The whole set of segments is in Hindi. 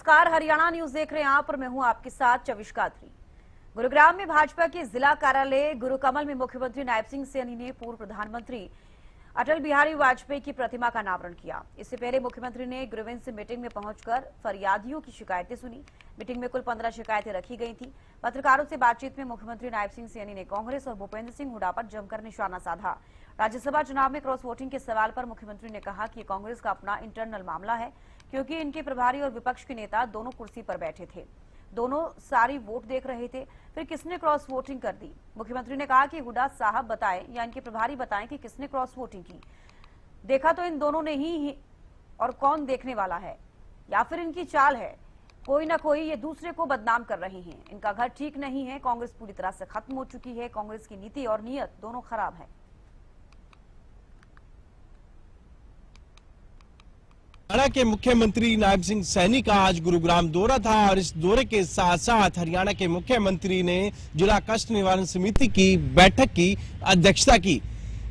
नमस्कार, हरियाणा न्यूज देख रहे हैं आप और मैं हूं आपके साथ चविश कात्री। गुरुग्राम में भाजपा के जिला कार्यालय गुरुकमल में मुख्यमंत्री नायब सिंह सैनी ने पूर्व प्रधानमंत्री अटल बिहारी वाजपेयी की प्रतिमा का अनावरण किया। इससे पहले मुख्यमंत्री ने ग्रीवेंस मीटिंग में पहुंचकर फरियादियों की शिकायतें सुनी। मीटिंग में कुल 15 शिकायतें रखी गई थी। पत्रकारों से बातचीत में मुख्यमंत्री नायब सिंह सैनी ने कांग्रेस और भूपेंद्र सिंह हुड्डा पर जमकर निशाना साधा। राज्यसभा चुनाव में क्रॉस वोटिंग के सवाल पर मुख्यमंत्री ने कहा कि कांग्रेस का अपना इंटरनल मामला है, क्योंकि इनके प्रभारी और विपक्ष के नेता दोनों कुर्सी पर बैठे थे, दोनों सारी वोट देख रहे थे, फिर किसने क्रॉस वोटिंग कर दी। मुख्यमंत्री ने कहा कि हुड्डा साहब बताएं या इनके प्रभारी बताएं कि किसने क्रॉस वोटिंग की। देखा तो इन दोनों ने ही और कौन देखने वाला है, या फिर इनकी चाल है। कोई ना कोई ये दूसरे को बदनाम कर रहे हैं। इनका घर ठीक नहीं है। कांग्रेस पूरी तरह से खत्म हो चुकी है। कांग्रेस की नीति और नीयत दोनों खराब है। हरियाणा के मुख्यमंत्री नायब सिंह सैनी का आज गुरुग्राम दौरा था और इस दौरे के साथ साथ हरियाणा के मुख्यमंत्री ने जिला कष्ट निवारण समिति की बैठक की अध्यक्षता की।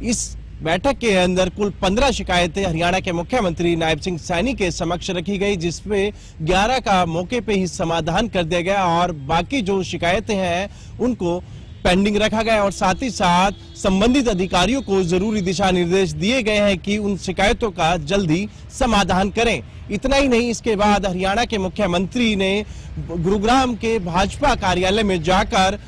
इस बैठक के अंदर कुल 15 शिकायतें हरियाणा के मुख्यमंत्री नायब सिंह सैनी के समक्ष रखी गई, जिसमें 11 का मौके पे ही समाधान कर दिया गया और बाकी जो शिकायतें हैं उनको पेंडिंग रखा गया और साथ ही साथ संबंधित अधिकारियों को जरूरी दिशा निर्देश दिए गए हैं कि उन शिकायतों का जल्दी समाधान करें। इतना ही नहीं, इसके बाद हरियाणा के मुख्यमंत्री ने गुरुग्राम के भाजपा कार्यालय में जाकर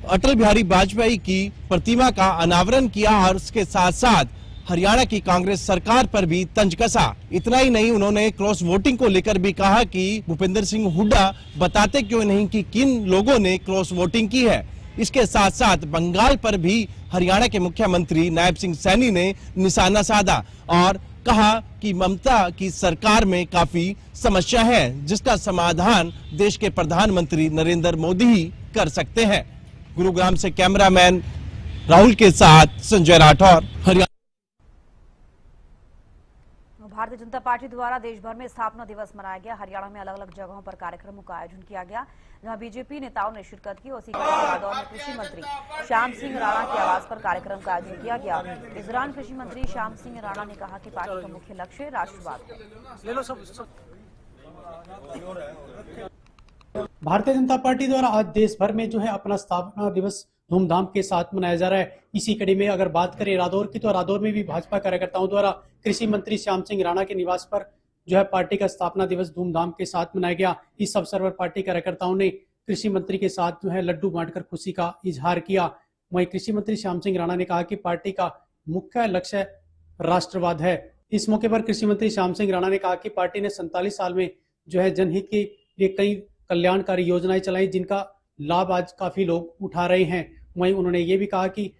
अटल बिहारी वाजपेयी की प्रतिमा का अनावरण किया और उसके साथ साथ हरियाणा की कांग्रेस सरकार पर भी तंज कसा। इतना ही नहीं, उन्होंने क्रॉस वोटिंग को लेकर भी कहा कि भूपेंद्र सिंह हुड्डा बताते क्यों नहीं कि किन लोगों ने क्रॉस वोटिंग की है। इसके साथ साथ बंगाल पर भी हरियाणा के मुख्यमंत्री नायब सिंह सैनी ने निशाना साधा और कहा कि ममता की सरकार में काफी समस्या है, जिसका समाधान देश के प्रधानमंत्री नरेंद्र मोदी ही कर सकते हैं। गुरुग्राम से कैमरामैन राहुल के साथ संजय राठौर, हरियाणा। भारतीय जनता पार्टी द्वारा देश भर में स्थापना दिवस मनाया गया। हरियाणा में अलग अलग जगहों पर कार्यक्रमों का आयोजन किया गया, जहां बीजेपी नेताओं ने शिरकत की। उसी कड़ी के दौरान में कृषि मंत्री श्याम सिंह राणा के आवास पर कार्यक्रम का आयोजन किया गया। इस दौरान कृषि मंत्री श्याम सिंह राणा ने कहा कि पार्टी का मुख्य लक्ष्य राष्ट्रवाद है। भारतीय जनता पार्टी द्वारा आज देश भर में जो है अपना स्थापना दिवस धूमधाम के साथ मनाया जा रहा है। इसी कड़ी में अगर बात करें रादौर की, तो रादौर में भी भाजपा कार्यकर्ताओं द्वारा कृषि मंत्री श्याम सिंह राणा के निवास पर जो है पार्टी का स्थापना दिवस धूमधाम के साथ मनाया गया। इस अवसर पर पार्टी कार्यकर्ताओं ने कृषि मंत्री के साथ जो है लड्डू बांटकर खुशी का इजहार किया। वहीं कृषि मंत्री श्याम सिंह राणा ने कहा कि पार्टी का मुख्य लक्ष्य राष्ट्रवाद है। इस मौके पर कृषि मंत्री श्याम सिंह राणा ने कहा कि पार्टी ने 47 साल में जो है जनहित के लिए कई कल्याणकारी योजनाएं चलाई, जिनका लाभ आज काफी लोग उठा रहे हैं। वहीं उन्होंने ये भी कहा कि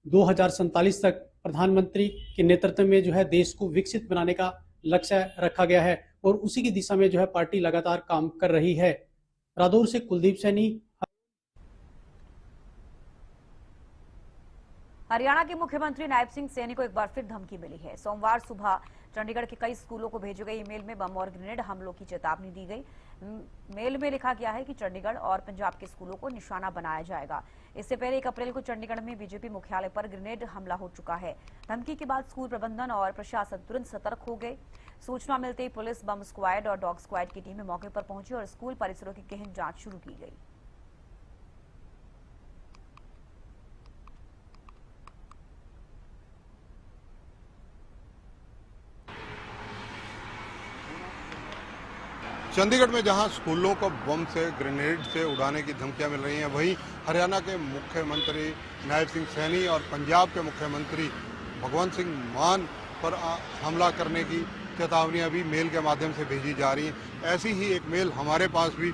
2047 तक प्रधानमंत्री के नेतृत्व में जो है देश को विकसित बनाने का लक्ष्य रखा गया है और उसी की दिशा में जो है पार्टी लगातार काम कर रही है। रादौर से कुलदीप सैनी। हरियाणा के मुख्यमंत्री नायब सिंह सैनी को एक बार फिर धमकी मिली है। सोमवार सुबह चंडीगढ़ के कई स्कूलों को भेजे गए ईमेल में बम और ग्रेनेड हमलों की चेतावनी दी गई। मेल में लिखा गया है कि चंडीगढ़ और पंजाब के स्कूलों को निशाना बनाया जाएगा। इससे पहले 1 अप्रैल को चंडीगढ़ में बीजेपी मुख्यालय पर ग्रेनेड हमला हो चुका है। धमकी के बाद स्कूल प्रबंधन और प्रशासन तुरंत सतर्क हो गए। सूचना मिलते ही पुलिस, बम स्क्वाड और डॉग स्क्वाड की टीमें मौके पर पहुंची और स्कूल परिसरों की गहन जांच शुरू की गई। चंडीगढ़ में जहां स्कूलों को बम से, ग्रेनेड से उड़ाने की धमकियां मिल रही हैं, वहीं हरियाणा के मुख्यमंत्री नायब सिंह सैनी और पंजाब के मुख्यमंत्री भगवंत सिंह मान पर हमला करने की चेतावनियां भी मेल के माध्यम से भेजी जा रही हैं। ऐसी ही एक मेल हमारे पास भी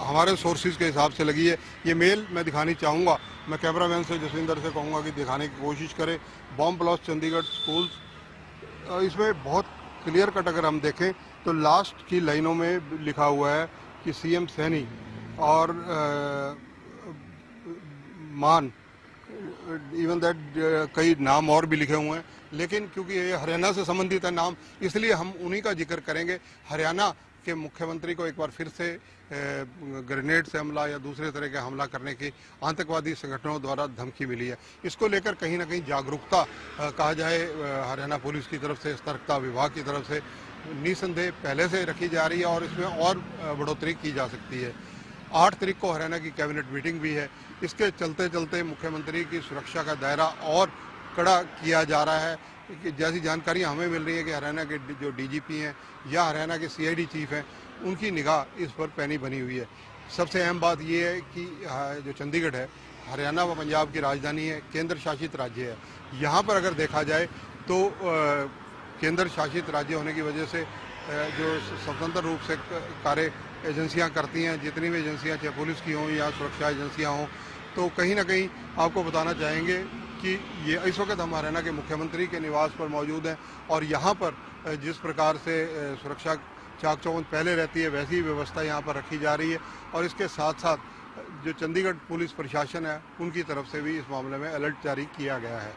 हमारे सोर्सेज के हिसाब से लगी है। ये मेल मैं दिखानी चाहूँगा। मैं कैमरामैन से जसविंदर से कहूँगा कि दिखाने की कोशिश करें। बॉम्ब ब्लास्ट चंडीगढ़ स्कूल्स, इसमें बहुत क्लियर कट अगर हम देखें तो लास्ट की लाइनों में लिखा हुआ है कि सीएम सैनी और मान, इवन दैट कई नाम और भी लिखे हुए हैं, लेकिन क्योंकि ये हरियाणा से संबंधित है नाम, इसलिए हम उन्हीं का जिक्र करेंगे। हरियाणा के मुख्यमंत्री को एक बार फिर से ग्रेनेड से हमला या दूसरे तरह के हमला करने की आतंकवादी संगठनों द्वारा धमकी मिली है। इसको लेकर कहीं ना कहीं जागरूकता कहा जाए हरियाणा पुलिस की तरफ से, सतर्कता विभाग की तरफ से निसंदेह पहले से रखी जा रही है और इसमें और बढ़ोतरी की जा सकती है। 8 तारीख को हरियाणा की कैबिनेट मीटिंग भी है। इसके चलते चलते मुख्यमंत्री की सुरक्षा का दायरा और कड़ा किया जा रहा है। कि जैसी जानकारियां हमें मिल रही है कि हरियाणा के जो डीजीपी हैं या हरियाणा के सीआईडी चीफ हैं, उनकी निगाह इस पर पैनी बनी हुई है। सबसे अहम बात यह है कि जो चंडीगढ़ है, हरियाणा व पंजाब की राजधानी है, केंद्र शासित राज्य है। यहाँ पर अगर देखा जाए तो केंद्र शासित राज्य होने की वजह से जो स्वतंत्र रूप से कार्य एजेंसियां करती हैं, जितनी भी एजेंसियां चाहे पुलिस की हों या सुरक्षा एजेंसियां हों, तो कहीं ना कहीं आपको बताना चाहेंगे कि ये इस वक्त हम हरियाणा के मुख्यमंत्री के निवास पर मौजूद हैं और यहाँ पर जिस प्रकार से सुरक्षा चाक चौबंद पहले रहती है वैसी ही व्यवस्था यहाँ पर रखी जा रही है। और इसके साथ साथ जो चंडीगढ़ पुलिस प्रशासन है उनकी तरफ से भी इस मामले में अलर्ट जारी किया गया है।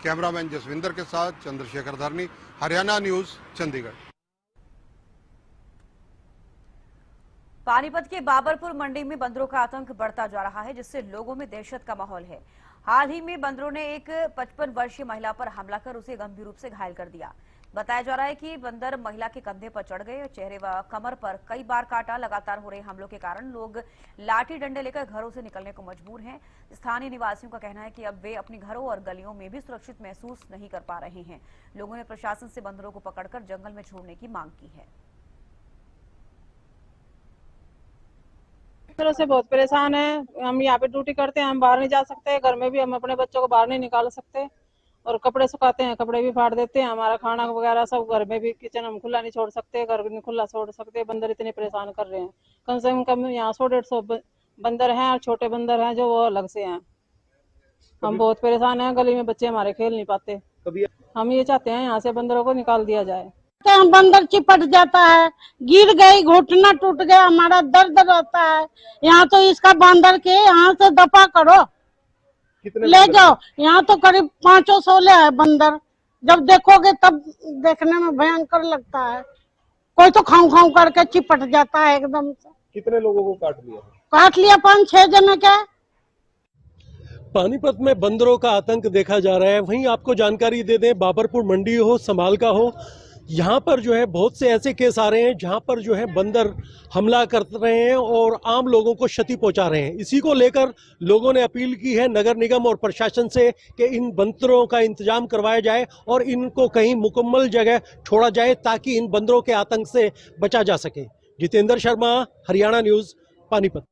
कैमरामैन जसविंदर के साथ चंद्रशेखर धरनी, हरियाणा न्यूज, चंडीगढ़। पानीपत के बाबरपुर मंडी में बंदरों का आतंक बढ़ता जा रहा है, जिससे लोगों में दहशत का माहौल है। हाल ही में बंदरों ने एक 55 वर्षीय महिला पर हमला कर उसे गंभीर रूप से घायल कर दिया। बताया जा रहा है कि बंदर महिला के कंधे पर चढ़ गए और चेहरे व कमर पर कई बार काटा। लगातार हो रहे हमलों के कारण लोग लाठी डंडे लेकर घरों से निकलने को मजबूर हैं। स्थानीय निवासियों का कहना है कि अब वे अपने घरों और गलियों में भी सुरक्षित महसूस नहीं कर पा रहे हैं। लोगों ने प्रशासन से बंदरों को पकड़कर जंगल में छोड़ने की मांग की है। तरह से बहुत परेशान है। हम यहाँ पे ड्यूटी करते हैं, हम बाहर नहीं जा सकते, घर में भी हम अपने बच्चों को बाहर नहीं निकाल सकते और कपड़े सुखाते हैं, कपड़े भी फाड़ देते हैं। हमारा खाना वगैरह सब घर में भी, किचन हम खुला नहीं छोड़ सकते, घर नहीं खुला छोड़ सकते। बंदर इतने परेशान कर रहे हैं। कम से कम यहाँ 100-150 बंदर हैं और छोटे बंदर हैं जो वो अलग से हैं। हम बहुत परेशान हैं, गली में बच्चे हमारे खेल नहीं पाते। हम ये चाहते हैं यहाँ से बंदरों को निकाल दिया जाए। बंदर चिपट जाता है, गिर गई, घुटना टूट गया, हमारा दर्द रहता है। यहाँ तो इसका बंदर के यहाँ से दफा करो, ले जाओ। यहाँ तो करीब 500-16 है बंदर। जब देखोगे तब देखने में भयंकर लगता है। कोई तो खाऊ खाऊ करके चिपट जाता है एकदम से। कितने लोगों को काट लिया? काट लिया 5-6 जने के। पानीपत में बंदरों का आतंक देखा जा रहा है। वहीं आपको जानकारी दे दें, बाबरपुर मंडी हो, संभाल का हो, यहाँ पर जो है बहुत से ऐसे केस आ रहे हैं जहाँ पर जो है बंदर हमला कर रहे हैं और आम लोगों को क्षति पहुंचा रहे हैं। इसी को लेकर लोगों ने अपील की है नगर निगम और प्रशासन से कि इन बंदरों का इंतजाम करवाया जाए और इनको कहीं मुकम्मल जगह छोड़ा जाए ताकि इन बंदरों के आतंक से बचा जा सके। जितेंद्र शर्मा, हरियाणा न्यूज, पानीपत।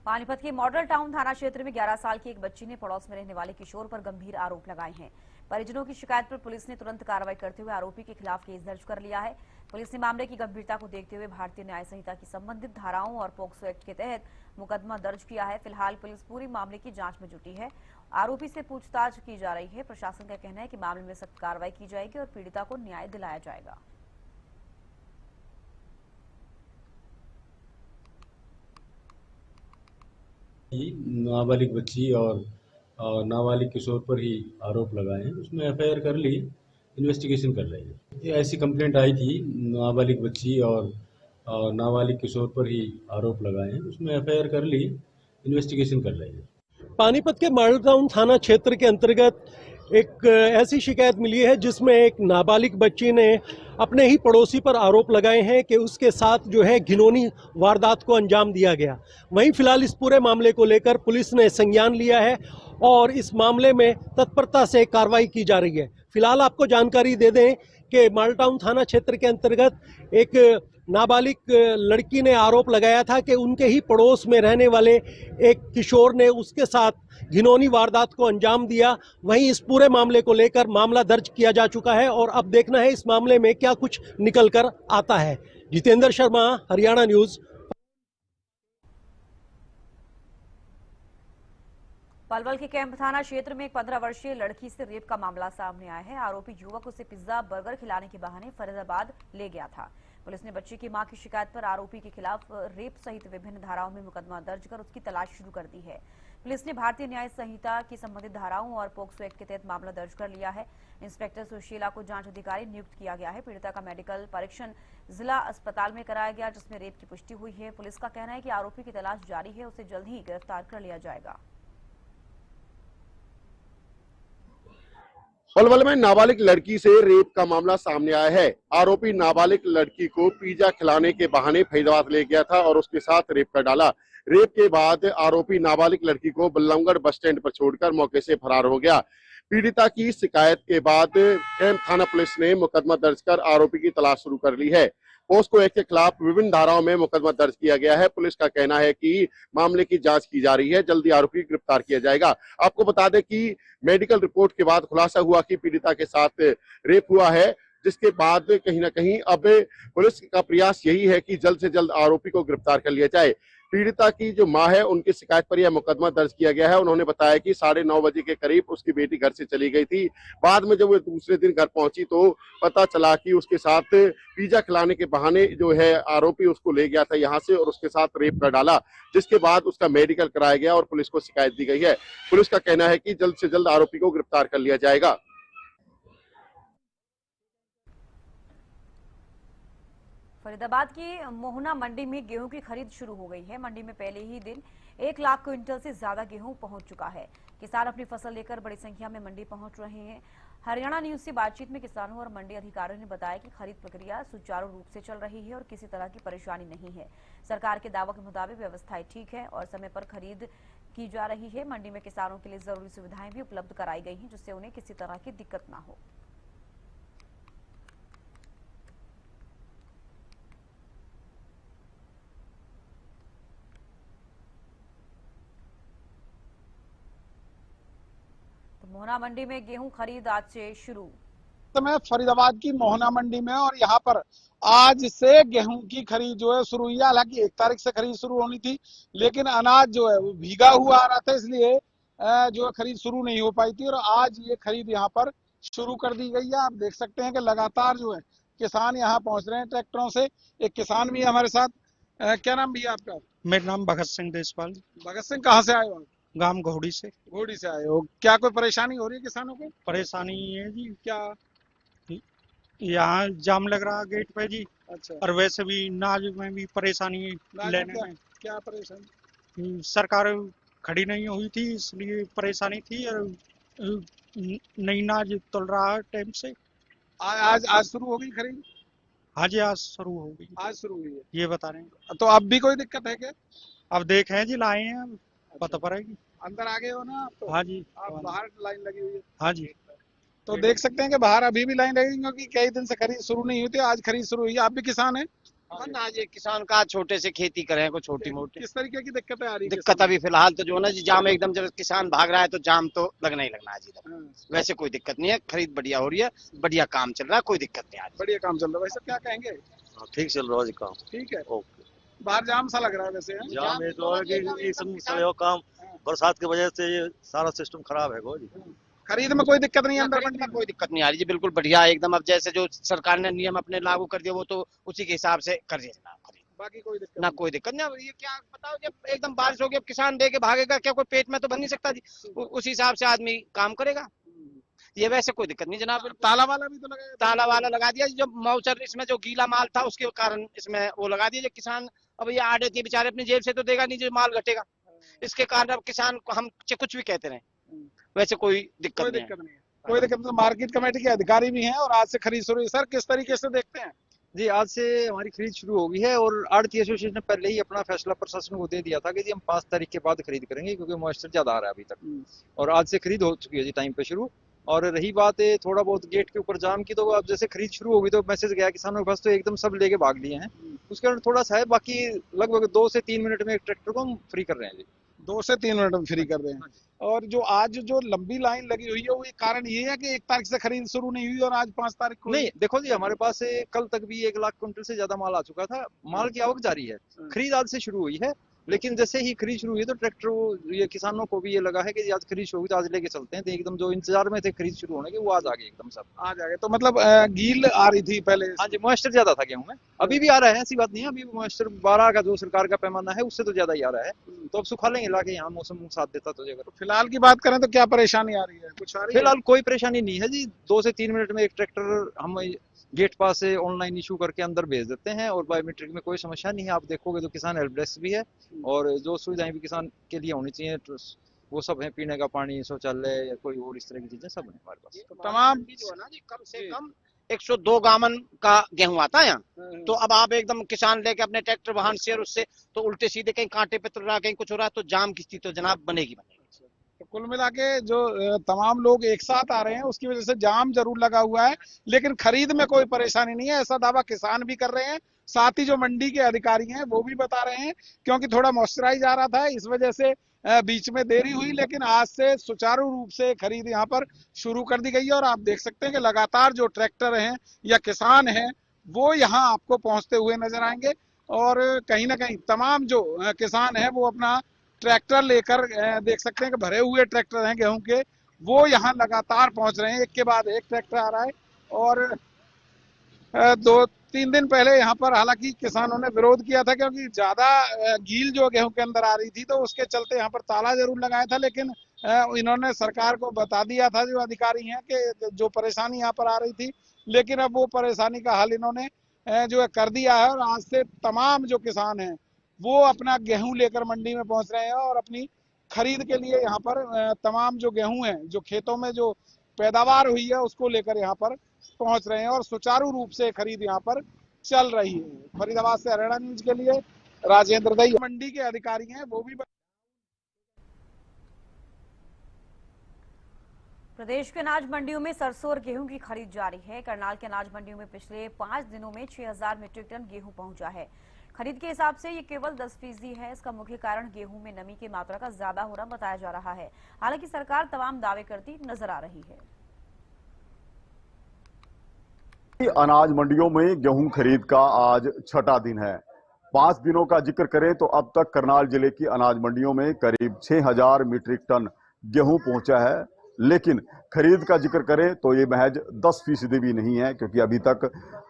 पानीपत के मॉडल टाउन थाना क्षेत्र में 11 साल की एक बच्ची ने पड़ोस में रहने वाले किशोर पर गंभीर आरोप लगाए हैं। परिजनों की शिकायत पर पुलिस ने तुरंत कार्रवाई करते हुए आरोपी के खिलाफ केस दर्ज कर लिया है। पुलिस ने मामले की गंभीरता को देखते हुए भारतीय न्याय संहिता की संबंधित धाराओं और पोक्सो एक्ट के तहत मुकदमा दर्ज किया है। फिलहाल पुलिस पूरी मामले की जांच में जुटी है। आरोपी से पूछताछ की जा रही है। प्रशासन का कहना है कि मामले में सख्त कार्रवाई की जाएगी और पीड़िता को न्याय दिलाया जाएगा। नाबालिग बच्ची और नाबालिग किशोर पर ही आरोप लगाए हैं। उसमें एफआईआर कर ली, इन्वेस्टिगेशन कर रही है। ये ऐसी कंप्लेंट आई थी, नाबालिग बच्ची और नाबालिग किशोर पर ही आरोप लगाए हैं। उसमें एफआईआर कर ली, इन्वेस्टिगेशन कर रही है। पानीपत के मॉडल टाउन थाना क्षेत्र के अंतर्गत एक ऐसी शिकायत मिली है जिसमें एक नाबालिग बच्ची ने अपने ही पड़ोसी पर आरोप लगाए हैं कि उसके साथ जो है घिनौनी वारदात को अंजाम दिया गया। वहीं फिलहाल इस पूरे मामले को लेकर पुलिस ने संज्ञान लिया है और इस मामले में तत्परता से कार्रवाई की जा रही है। फिलहाल आपको जानकारी दे दें कि मॉडल टाउन थाना क्षेत्र के अंतर्गत एक नाबालिग लड़की ने आरोप लगाया था कि उनके ही पड़ोस में रहने वाले एक किशोर ने उसके साथ घिनौनी वारदात को अंजाम दिया। वहीं इस पूरे मामले को लेकर मामला दर्ज किया जा चुका है और अब देखना है इस मामले में क्या कुछ निकल कर आता है। जितेंद्र शर्मा, हरियाणा न्यूज। पलवल के कैंप थाना क्षेत्र में एक 15 वर्षीय लड़की से रेप का मामला सामने आया है। आरोपी युवक उसे पिज्जा बर्गर खिलाने के बहाने फरीदाबाद ले गया था। पुलिस ने बच्ची की मां की शिकायत पर आरोपी के खिलाफ रेप सहित विभिन्न धाराओं में मुकदमा दर्ज कर उसकी तलाश शुरू कर दी है। पुलिस ने भारतीय न्याय संहिता की संबंधित धाराओं और पोक्सो एक्ट के तहत मामला दर्ज कर लिया है। इंस्पेक्टर सुशीला को जांच अधिकारी नियुक्त किया गया है। पीड़िता का मेडिकल परीक्षण जिला अस्पताल में कराया गया, जिसमें रेप की पुष्टि हुई है। पुलिस का कहना है कि आरोपी की तलाश जारी है, उसे जल्द ही गिरफ्तार कर लिया जाएगा। पलवल में नाबालिग लड़की से रेप का मामला सामने आया है। आरोपी नाबालिग लड़की को पिज्जा खिलाने के बहाने फरीदाबाद ले गया था और उसके साथ रेप कर डाला। रेप के बाद आरोपी नाबालिग लड़की को बल्लभगढ़ बस स्टैंड पर छोड़कर मौके से फरार हो गया। पीड़िता की शिकायत के बाद कैंप थाना पुलिस ने मुकदमा दर्ज कर आरोपी की तलाश शुरू कर ली है। पोस्को एक्ट के खिलाफ विभिन्न धाराओं में मुकदमा दर्ज किया गया है। पुलिस का कहना है कि मामले की जांच की जा रही है, जल्दी आरोपी गिरफ्तार किया जाएगा। आपको बता दें कि मेडिकल रिपोर्ट के बाद खुलासा हुआ कि पीड़िता के साथ रेप हुआ है, जिसके बाद कहीं ना कहीं अब पुलिस का प्रयास यही है कि जल्द से जल्द आरोपी को गिरफ्तार कर लिया जाए। पीड़िता की जो मां है, उनकी शिकायत पर यह मुकदमा दर्ज किया गया है। उन्होंने बताया कि 9:30 बजे के करीब उसकी बेटी घर से चली गई थी। बाद में जब वो दूसरे दिन घर पहुंची तो पता चला कि उसके साथ पिज्जा खिलाने के बहाने जो है आरोपी उसको ले गया था यहाँ से और उसके साथ रेप कर डाला, जिसके बाद उसका मेडिकल कराया गया और पुलिस को शिकायत दी गई है। पुलिस का कहना है कि जल्द से जल्द आरोपी को गिरफ्तार कर लिया जाएगा। फरीदाबाद की मोहना मंडी में गेहूं की खरीद शुरू हो गई है। मंडी में पहले ही दिन 1 लाख क्विंटल से ज्यादा गेहूं पहुंच चुका है। किसान अपनी फसल लेकर बड़ी संख्या में मंडी पहुंच रहे हैं। हरियाणा न्यूज से बातचीत में किसानों और मंडी अधिकारियों ने बताया कि खरीद प्रक्रिया सुचारू रूप से चल रही है और किसी तरह की परेशानी नहीं है। सरकार के दावों के मुताबिक व्यवस्थाएं ठीक है और समय पर खरीद की जा रही है। मंडी में किसानों के लिए जरूरी सुविधाएं भी उपलब्ध कराई गई हैं, जिससे उन्हें किसी तरह की दिक्कत न हो। मोहना मंडी में गेहूं खरीद आज से शुरू। मैं फरीदाबाद की मोहना मंडी में और यहाँ पर आज से गेहूं की खरीद जो है शुरू हुई है। हालांकि 1 तारीख से खरीद शुरू होनी थी, लेकिन अनाज जो है वो भीगा हुआ आ रहा था, इसलिए जो है खरीद शुरू नहीं हो पाई थी और आज ये खरीद यहाँ पर शुरू कर दी गई है। आप देख सकते हैं कि लगातार जो है किसान यहाँ पहुंच रहे हैं ट्रैक्टरों से। एक किसान भी है हमारे साथ। क्या नाम भैया आपका? मेरा नाम भगत सिंह देशपाल। भगत सिंह, कहाँ से आए हो? गांव घोड़ी से। घोड़ी से आए हो। क्या कोई परेशानी हो रही है किसानों को? परेशानी है जी, क्या? यहाँ जाम लग रहा गेट पे जी। अच्छा। और वैसे भी नाज में भी परेशानी लेने में। क्या परेशानी? सरकार खड़ी नहीं हुई थी, इसलिए परेशानी थी और नई नाज तोल रहा है टाइम से। आज शुरू हो गई खरीद? हाँ जी, आज शुरू हो गई। आज शुरू हुई है, ये बता रहे हैं। तो अब भी कोई दिक्कत है क्या? अब देखें जी, लाए हैं, पता पड़ेगी। अंदर आ गए हो ना आप? तो हाँ जी। आप बाहर लाइन लगी हुई है? हाँ जी। तो देख सकते हैं कि बाहर अभी भी लाइन लगी, क्योंकि कई दिन से खरीद शुरू नहीं हुई थी। आज खरीद शुरू हुई है। आप भी किसान हैं? हाँ ना जी, किसान का छोटे से खेती करें, कोई छोटी मोटी। किस तरीके की दिक्कतें आ रही है? दिक्कत अभी फिलहाल तो जो है ना जी, जाम एकदम, जब किसान भाग रहा है तो जाम तो लगना ही लगना है जी। वैसे कोई दिक्कत नहीं है, खरीद बढ़िया हो रही है, बढ़िया काम चल रहा है, कोई दिक्कत नहीं आ रही। बढ़िया काम चल रहा है। वैसे क्या कहेंगे? ठीक चल रहा है जी काम। ठीक है। ओके। बाहर जाम सा लग रहा है वैसे। जाम है तो एक समय काम, बरसात की वजह से ये सारा सिस्टम खराब है जी। खरीद में कोई दिक्कत नहीं है? अंदर खरीद में कोई दिक्कत नहीं आ रही जी, बिल्कुल बढ़िया एकदम। अब जैसे जो सरकार ने नियम अपने लागू कर दिया, वो तो उसी के हिसाब से कर दिया जनाब। खरीद बाकी कोई दिक्कत ना कोई दिक्कत नहीं। अब ये क्या बताओ, जब एकदम बारिश होगी, अब किसान दे के भागेगा क्या? कोई पेट में तो बन नहीं सकता जी। उस हिसाब से आदमी काम करेगा। ये वैसे कोई दिक्कत नहीं जनाब। ताला वाला भी तो लगा? ताला वाला लगा दिया। जो माउचर इसमें जो गीला माल था उसके कारण इसमें वो लगा दिया। जो किसान अब ये आड़े थी बेचारे, अपनी जेब से तो देगा नहीं, जो माल घटेगा। इसके कारण अब किसान को हम कुछ भी कहते रहे, वैसे कोई दिक्कत नहीं है। कोई दिक्कत नहीं। मार्केट कमेटी के अधिकारी भी हैं और आज से खरीद शुरू हुई। सर, किस तरीके से देखते हैं? जी, आज से हमारी खरीद शुरू हो गई है और आड़ती एसोसिएशन ने पहले ही अपना फैसला प्रशासन को दे दिया था कि जी हम 5 तारीख के बाद खरीद करेंगे, क्योंकि मॉइस्चर ज्यादा आ रहा है अभी तक। और आज से खरीद हो चुकी है जी, टाइम पे शुरू। और रही बात है थोड़ा बहुत गेट के ऊपर जाम की, तो अब जैसे खरीद शुरू होगी तो मैसेज गया किसानों के पास, तो एकदम सब लेके भाग लिए हैं। उसके कारण थोड़ा सा है, बाकी लगभग 2 से 3 मिनट में एक ट्रैक्टर को हम फ्री कर रहे हैं जी। 2 से 3 मिनट में फ्री कर रहे हैं। और जो आज जो लंबी लाइन लगी हुई है, वो कारण ये है कि 1 तारीख से खरीद शुरू नहीं हुई और आज 5 तारीख को? नहीं, देखो जी, हमारे पास कल तक भी 1 लाख क्विंटल से ज्यादा माल आ चुका था। माल की आवक जारी है, खरीद आज से शुरू हुई है। लेकिन जैसे ही खरीद शुरू हुई तो ट्रैक्टर ये किसानों को भी ये लगा है कि आज खरीद शुरू हुई तो आज लेके चलते हैं। तो एकदम जो इंतजार में थे खरीद शुरू होने के, वो आज आ गए एकदम सब। आज आ गए। तो मतलब गील आ रही थी पहले? हाँ जी, मॉइस्चर ज्यादा था गेहूं में। अभी भी आ रहा है, ऐसी बात नहीं है। अभी मॉइस्चर 12 का जो सरकार का पैमाना है उससे तो ज्यादा ही आ रहा है। तो अब सुखा लेंगे लाके, यहाँ मौसम साथ देता तो। अगर फिलहाल की बात करें तो क्या परेशानी आ रही है? कुछ आ रही है? फिलहाल कोई परेशानी नहीं है जी। 2 से 3 मिनट में एक ट्रैक्टर हम गेट पास से ऑनलाइन इशू करके अंदर भेज देते हैं और बायोमेट्रिक में कोई समस्या नहीं है। आप देखोगे तो किसान हेल्प डेस्क भी है और जो सुविधाएं भी किसान के लिए होनी चाहिए, वो सब है, पीने का पानी, शौचालय या कोई और इस तरह की चीजें सब है हमारे पास। तमाम जो है ना जी, कम से कम 102 गामन का गेहूं आता है यहाँ। तो अब आप एकदम किसान लेके अपने ट्रैक्टर वाहन से और उससे तो उल्टे सीधे कहीं कांटे पे तुल रहा, कहीं कुछ हो रहा, तो जाम की स्थिति तो जनाब बनेगी। तो कुल मिला के जो तमाम लोग एक साथ आ रहे हैं उसकी वजह से जाम जरूर लगा हुआ है, लेकिन खरीद में कोई परेशानी नहीं है, ऐसा दावा किसान भी कर रहे हैं, साथ ही जो मंडी के अधिकारी हैं वो भी बता रहे हैं। क्योंकि थोड़ा मॉइस्चराइज आ रहा था, इस वजह से बीच में देरी हुई, लेकिन आज से सुचारू रूप से खरीद यहाँ पर शुरू कर दी गई है। और आप देख सकते हैं कि लगातार जो ट्रैक्टर हैं या किसान हैं वो यहाँ आपको पहुंचते हुए नजर आएंगे। और कहीं ना कहीं तमाम जो किसान हैं वो अपना ट्रैक्टर लेकर, देख सकते हैं कि भरे हुए ट्रैक्टर हैं गेहूं के, वो यहाँ लगातार पहुंच रहे हैं, एक के बाद एक ट्रैक्टर आ रहा है। और 2-3 दिन पहले यहाँ पर हालांकि किसानों ने विरोध किया था, क्योंकि ज्यादा गील जो गेहूं के अंदर आ रही थी, तो उसके चलते यहाँ पर ताला जरूर लगाया था। लेकिन इन्होंने सरकार को बता दिया था जो अधिकारी हैं कि जो परेशानी यहाँ पर आ रही थी, लेकिन अब वो परेशानी का हल इन्होंने जो है कर दिया है। और आज से तमाम जो किसान हैं वो अपना गेहूं लेकर मंडी में पहुंच रहे हैं और अपनी खरीद के लिए यहाँ पर तमाम जो गेहूं हैं, जो खेतों में जो पैदावार हुई है, उसको लेकर यहाँ पर पहुंच रहे हैं और सुचारू रूप से खरीद यहाँ पर चल रही है। फरीदाबाद से हरियाणा न्यूज के लिए राजेंद्र दई। मंडी के अधिकारी हैं वो भी। प्रदेश के अनाज मंडियों में सरसों और गेहूं की खरीद जारी है। करनाल के अनाज मंडियों में पिछले 5 दिनों में 6000 मीट्रिक टन गेहूं पहुंचा है। खरीद के हिसाब से ये केवल 10% है। इसका मुख्य कारण गेहूं में नमी की मात्रा का ज्यादा होना बताया जा रहा है। हालांकि सरकार तमाम दावे करती नजर आ रही है। अनाज मंडियों में गेहूं खरीद का आज 6ठा दिन है। 5 दिनों का जिक्र करें तो अब तक करनाल जिले की अनाज मंडियों में करीब 6000 मीट्रिक टन गेहूं पहुंचा है। लेकिन खरीद का जिक्र करें तो ये महज 10% भी नहीं है, क्योंकि अभी तक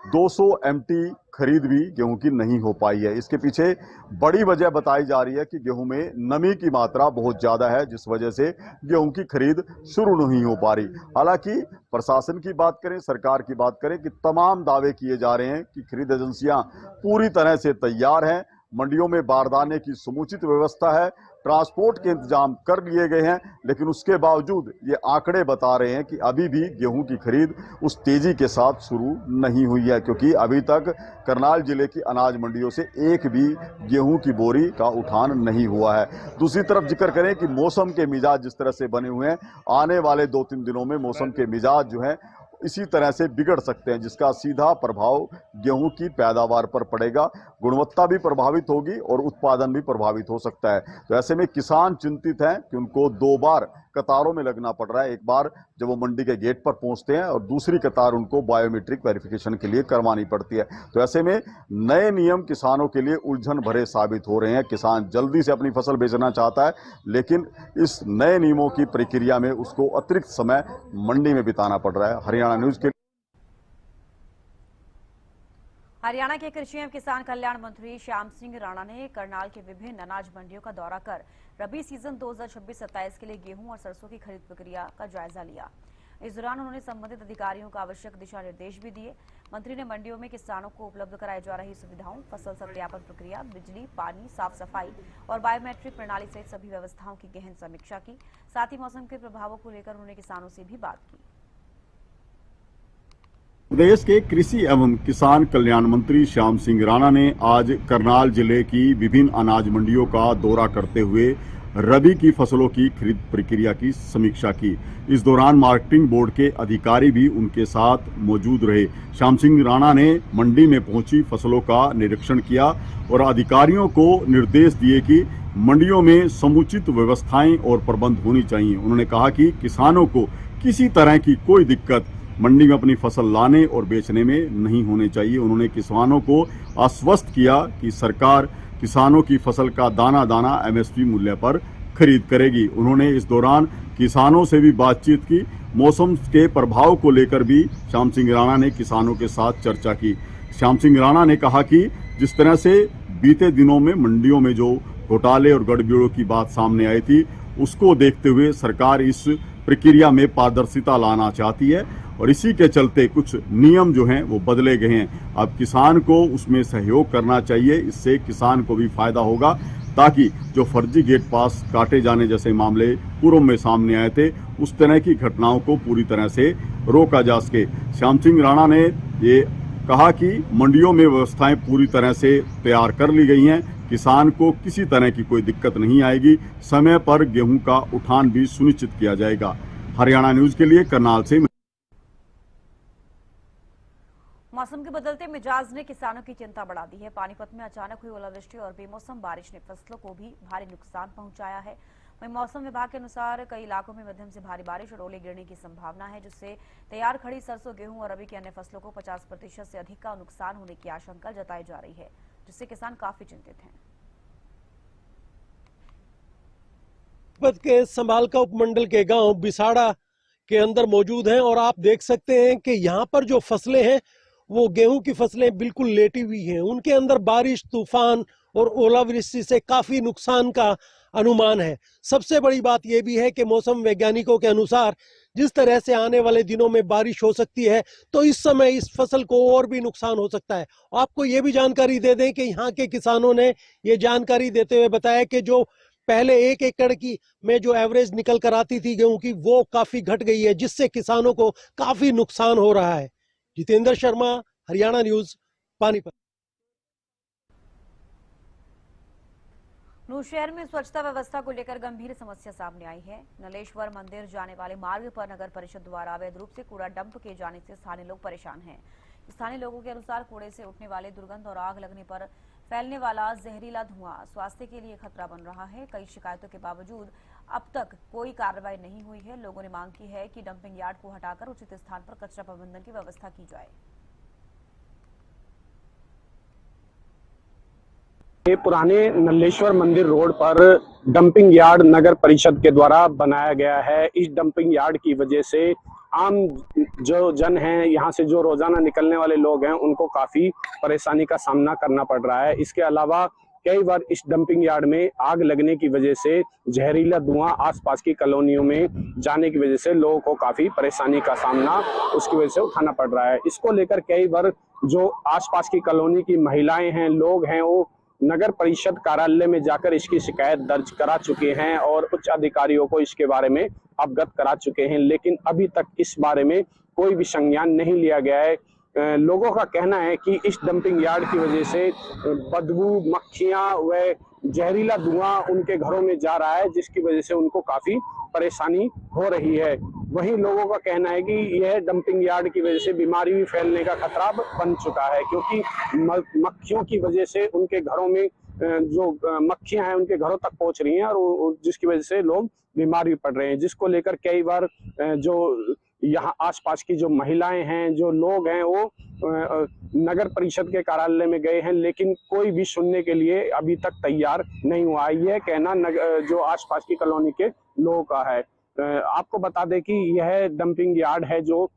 200 MT खरीद भी गेहूं की नहीं हो पाई है। इसके पीछे बड़ी वजह बताई जा रही है कि गेहूं में नमी की मात्रा बहुत ज्यादा है, जिस वजह से गेहूं की खरीद शुरू नहीं हो पा रही। हालांकि प्रशासन की बात करें, सरकार की बात करें कि तमाम दावे किए जा रहे हैं कि खरीद एजेंसियां पूरी तरह से तैयार हैं, मंडियों में बारदाने की समुचित व्यवस्था है, ट्रांसपोर्ट के इंतजाम कर लिए गए हैं। लेकिन उसके बावजूद ये आंकड़े बता रहे हैं कि अभी भी गेहूं की खरीद उस तेजी के साथ शुरू नहीं हुई है, क्योंकि अभी तक करनाल जिले की अनाज मंडियों से एक भी गेहूं की बोरी का उठान नहीं हुआ है। दूसरी तरफ जिक्र करें कि मौसम के मिजाज जिस तरह से बने हुए हैं, आने वाले 2-3 दिनों में मौसम के मिजाज जो है इसी तरह से बिगड़ सकते हैं, जिसका सीधा प्रभाव गेहूं की पैदावार पर पड़ेगा। गुणवत्ता भी प्रभावित होगी और उत्पादन भी प्रभावित हो सकता है। तो ऐसे में किसान चिंतित हैं कि उनको 2 बार कतारों में लगना पड़ रहा है। एक बार जब वो मंडी के गेट पर पहुंचते हैं और दूसरी कतार उनको बायोमेट्रिक वेरिफिकेशन के लिए करवानी पड़ती है। तो ऐसे में नए नियम किसानों के लिए उलझन भरे साबित हो रहे हैं। किसान जल्दी से अपनी फसल बेचना चाहता है, लेकिन इस नए नियमों की प्रक्रिया में उसको अतिरिक्त समय मंडी में बिताना पड़ रहा है। हरियाणा न्यूज के हरियाणा के कृषि एवं किसान कल्याण मंत्री श्याम सिंह राणा ने करनाल के विभिन्न अनाज मंडियों का दौरा कर रबी सीजन 2026-27 के लिए गेहूं और सरसों की खरीद प्रक्रिया का जायजा लिया। इस दौरान उन्होंने संबंधित अधिकारियों को आवश्यक दिशा निर्देश भी दिए। मंत्री ने मंडियों में किसानों को उपलब्ध कराई जा रही सुविधाओं, फसल सत्यापन प्रक्रिया, बिजली, पानी, साफ सफाई और बायोमेट्रिक प्रणाली सहित सभी व्यवस्थाओं की गहन समीक्षा की। साथ ही मौसम के प्रभावों को लेकर उन्होंने किसानों से भी बात की। प्रदेश के कृषि एवं किसान कल्याण मंत्री श्याम सिंह राणा ने आज करनाल जिले की विभिन्न अनाज मंडियों का दौरा करते हुए रबी की फसलों की खरीद प्रक्रिया की समीक्षा की। इस दौरान मार्केटिंग बोर्ड के अधिकारी भी उनके साथ मौजूद रहे। श्याम सिंह राणा ने मंडी में पहुंची फसलों का निरीक्षण किया और अधिकारियों को निर्देश दिए कि मंडियों में समुचित व्यवस्थाएं और प्रबंध होनी चाहिए। उन्होंने कहा कि किसानों को किसी तरह की कोई दिक्कत मंडी में अपनी फसल लाने और बेचने में नहीं होने चाहिए। उन्होंने किसानों को आश्वस्त किया कि सरकार किसानों की फसल का दाना दाना MSP मूल्य पर खरीद करेगी। उन्होंने इस दौरान किसानों से भी बातचीत की। मौसम के प्रभाव को लेकर भी श्याम सिंह राणा ने किसानों के साथ चर्चा की। श्याम सिंह राणा ने कहा कि जिस तरह से बीते दिनों में मंडियों में जो घोटाले और गड़बड़ियों की बात सामने आई थी, उसको देखते हुए सरकार इस प्रक्रिया में पारदर्शिता लाना चाहती है और इसी के चलते कुछ नियम जो हैं वो बदले गए हैं। अब किसान को उसमें सहयोग करना चाहिए, इससे किसान को भी फायदा होगा। ताकि जो फर्जी गेट पास काटे जाने जैसे मामले पूर्व में सामने आए थे उस तरह की घटनाओं को पूरी तरह से रोका जा सके। श्याम सिंह राणा ने ये कहा कि मंडियों में व्यवस्थाएं पूरी तरह से तैयार कर ली गई हैं, किसान को किसी तरह की कोई दिक्कत नहीं आएगी, समय पर गेहूं का उठान भी सुनिश्चित किया जाएगा। हरियाणा न्यूज के लिए करनाल से। मौसम के बदलते मिजाज ने किसानों की चिंता बढ़ा दी है। पानीपत में अचानक हुई ओलावृष्टि और बेमौसम बारिश ने फसलों को भी भारी नुकसान पहुंचाया है। वहीं मौसम विभाग के अनुसार कई इलाकों में मध्यम से भारी बारिश और ओले गिरने की संभावना है, जिससे तैयार खड़ी सरसों, गेहूं और रबी की अन्य फसलों को 50% से अधिक का नुकसान होने की आशंका जताई जा रही है, जिससे किसान काफी चिंतित हैं। पानीपत के संभालका उपमंडल के गांव बिसाड़ा के अंदर मौजूद हैं और आप देख सकते हैं कि यहाँ पर जो फसलें हैं वो गेहूं की फसलें बिल्कुल लेटी हुई हैं। उनके अंदर बारिश, तूफान और ओलावृष्टि से काफी नुकसान का अनुमान है। सबसे बड़ी बात यह भी है कि मौसम वैज्ञानिकों के अनुसार जिस तरह से आने वाले दिनों में बारिश हो सकती है तो इस समय इस फसल को और भी नुकसान हो सकता है। आपको ये भी जानकारी दे दें कि यहाँ के किसानों ने ये जानकारी देते हुए बताया कि जो पहले 1 एकड़ की में जो एवरेज निकल कर आती थी गेहूं की, वो काफी घट गई है, जिससे किसानों को काफी नुकसान हो रहा है। जितेंद्र शर्मा, हरियाणा न्यूज, पानीपत। नूर शहर में स्वच्छता व्यवस्था को लेकर गंभीर समस्या सामने आई है। नलेश्वर मंदिर जाने वाले मार्ग पर नगर परिषद द्वारा अवैध रूप से कूड़ा डंप किए जाने से स्थानीय लोग परेशान हैं। स्थानीय लोगों के अनुसार कूड़े से उठने वाले दुर्गंध और आग लगने पर फैलने वाला जहरीला धुआं स्वास्थ्य के लिए खतरा बन रहा है। कई शिकायतों के बावजूद अब तक कोई कार्रवाई नहीं हुई है। लोगों ने मांग की है कि डंपिंग यार्ड को हटाकर उचित स्थान पर कचरा प्रबंधन की व्यवस्था की जाए। ये पुराने नल्लेश्वर मंदिर रोड पर डंपिंग यार्ड नगर परिषद के द्वारा बनाया गया है। इस डंपिंग यार्ड की वजह से आम जो जन हैं, यहाँ से जो रोजाना निकलने वाले लोग हैं, उनको काफी परेशानी का सामना करना पड़ रहा है। इसके अलावा कई बार इस डंपिंग यार्ड में आग लगने की वजह से जहरीला धुआं आसपास की कॉलोनियों में जाने की वजह से लोगों को काफी परेशानी का सामना उसकी वजह से उठाना पड़ रहा है। इसको लेकर कई बार जो आसपास की कॉलोनी की महिलाएं हैं, लोग हैं, वो नगर परिषद कार्यालय में जाकर इसकी शिकायत दर्ज करा चुके हैं और उच्च अधिकारियों को इसके बारे में अवगत करा चुके हैं, लेकिन अभी तक इस बारे में कोई भी संज्ञान नहीं लिया गया है। लोगों का कहना है कि इस डंपिंग यार्ड की वजह से बदबू, मक्खियां व जहरीला धुआं उनके घरों में जा रहा है, जिसकी वजह से उनको काफी परेशानी हो रही है। वहीं लोगों का कहना है कि यह डंपिंग यार्ड की वजह से बीमारी भी फैलने का खतरा बन चुका है, क्योंकि मक्खियों की वजह से उनके घरों में जो मक्खियां हैं उनके घरों तक पहुंच रही हैं और जिसकी वजह से लोग बीमार भी पड़ रहे हैं। जिसको लेकर कई बार जो यहाँ आसपास की जो महिलाएं हैं, जो लोग हैं, वो नगर परिषद के कार्यालय में गए हैं, लेकिन कोई भी सुनने के लिए अभी तक तैयार नहीं हुआ। यह कहना जो आसपास की कॉलोनी के लोगों का है। आपको बता दें कि यह डंपिंग यार्ड है जो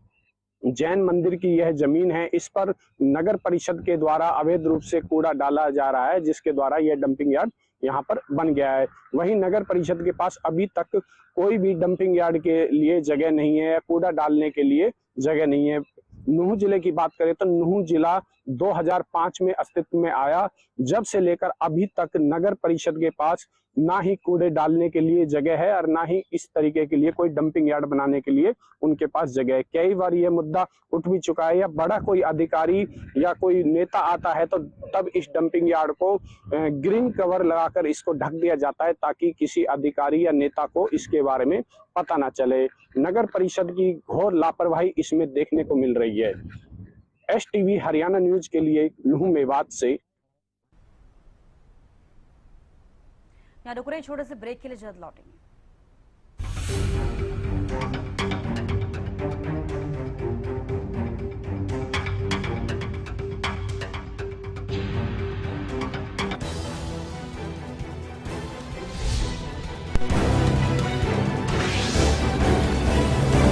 जैन मंदिर की यह जमीन है। इस पर नगर परिषद के द्वारा अवैध रूप से कूड़ा डाला जा रहा है, जिसके द्वारा यह डंपिंग यार्ड यहाँ पर बन गया है। वहीं नगर परिषद के पास अभी तक कोई भी डंपिंग यार्ड के लिए जगह नहीं है, कूड़ा डालने के लिए जगह नहीं है। नूह जिले की बात करें तो नूह जिला 2005 में अस्तित्व में आया। जब से लेकर अभी तक नगर परिषद के पास ना ही कूड़े डालने के लिए जगह है और ना ही इस तरीके के लिए कोई डंपिंग यार्ड बनाने के लिए उनके पास जगह है। कई बार यह मुद्दा उठ भी चुका है, या बड़ा कोई अधिकारी या कोई नेता आता है तो तब इस डंपिंग यार्ड को ग्रीन कवर लगाकर इसको ढक दिया जाता है, ताकि किसी अधिकारी या नेता को इसके बारे में पता ना चले। नगर परिषद की घोर लापरवाही इसमें देखने को मिल रही है। STV हरियाणा न्यूज के लिए नूह मेवात से। यहाँ रुक रहे छोटे से ब्रेक के लिए जल्द लौटेंगे।